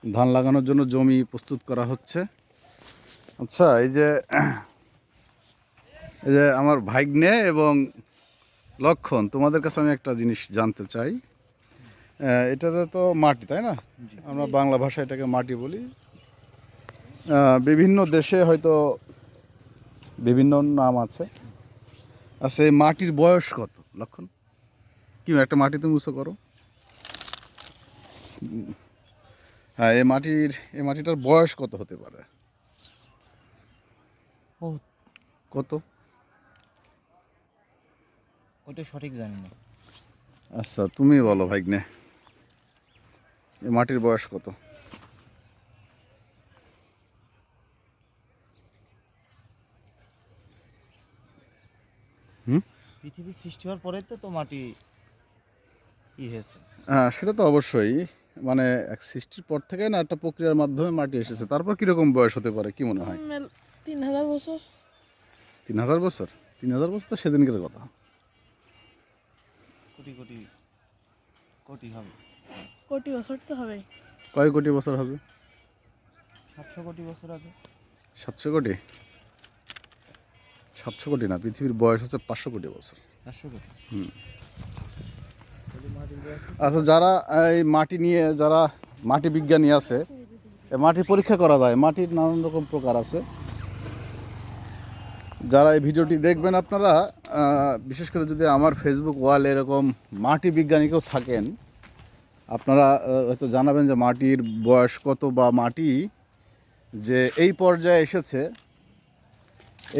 ধান লাগানোর জন্য জমি প্রস্তুত করা হচ্ছে। আচ্ছা, এই যে আমার ভাগ্নে এবং লক্ষণ, তোমাদের কাছে আমি একটা জিনিস জানতে চাই। এটাতে তো মাটি, তাই না? আমরা বাংলা ভাষায় এটাকে মাটি বলি। বিভিন্ন দেশে হয়তো বিভিন্ন নাম আছে। আচ্ছা, এই মাটির বয়স কত লক্ষণ? কি একটা মাটি তুমি উঁচু করো। হ্যাঁ, এই মাটিটার বয়স কত হতে পারে? কত? ওটা সঠিক জানি না। আচ্ছা, তুমি বলো ভাগ্নে, এই মাটির বয়স কত? পৃথিবীর সৃষ্টি হওয়ার পরে তো মাটি হয়েছে। হ্যাঁ, সেটা তো অবশ্যই। মানে এক সৃষ্টির পর থেকে না একটা প্রক্রিয়ার মাধ্যমে মাটি এসেছে। তারপর কিরকম বয়স হতে পারে কি মনে হয়? 3000 বছর। 3000 বছর? 3000 বছর তো সেদিনকার কথা। কোটি কোটি কোটি হবে। কোটি বছর তো হবে। কয় কোটি বছর হবে? 700 কোটি বছর আগে। 700 কোটি? 700 কোটি না, পৃথিবীর বয়স হচ্ছে 500 কোটি বছর। 500 কোটি। আচ্ছা, যারা এই মাটি নিয়ে, যারা মাটি বিজ্ঞানী আছে, মাটি পরীক্ষা করা যায়। মাটির নানান রকম প্রকার আছে। যারা এই ভিডিওটি দেখবেন আপনারা, বিশেষ করে যদি আমার ফেসবুক ওয়ালে এরকম মাটি বিজ্ঞানী কেউ থাকেন, আপনারা হয়তো জানাবেন যে মাটির বয়স কত, বা মাটি যে এই পর্যায়ে এসেছে,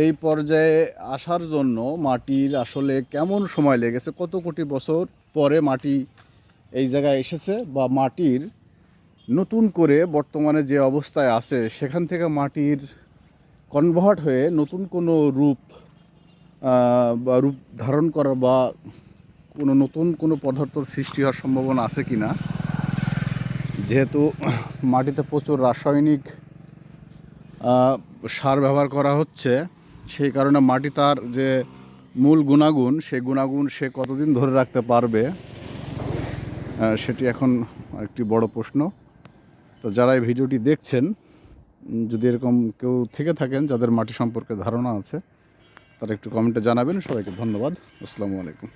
এই পর্যায়ে আসার জন্য মাটির আসলে কেমন সময় লেগেছে, কত কোটি বছর পরে মাটি এই জায়গায় এসেছে, বা মাটির নতুন করে বর্তমানে যে অবস্থায় আছে সেখান থেকে মাটির কনভার্ট হয়ে নতুন কোনো রূপ বা রূপ ধারণ করা, বা কোনো নতুন কোনো পদার্থর সৃষ্টি হওয়ার সম্ভাবনা আছে কি না। যেহেতু মাটিতে প্রচুর রাসায়নিক সার ব্যবহার করা হচ্ছে, সেই কারণে মাটি তার যে মূল গুণাগুণ, সেই গুণাগুণ সে কতদিন ধরে রাখতে পারবে, সেটি এখন একটি বড় প্রশ্ন। তো যারা এই ভিডিওটি দেখছেন, যদি এরকম কেউ থেকে থাকেন যাদের মাটি সম্পর্কে ধারণা আছে, তারা একটু কমেন্টে জানাবেন। সবাইকে ধন্যবাদ। আসসালামু আলাইকুম।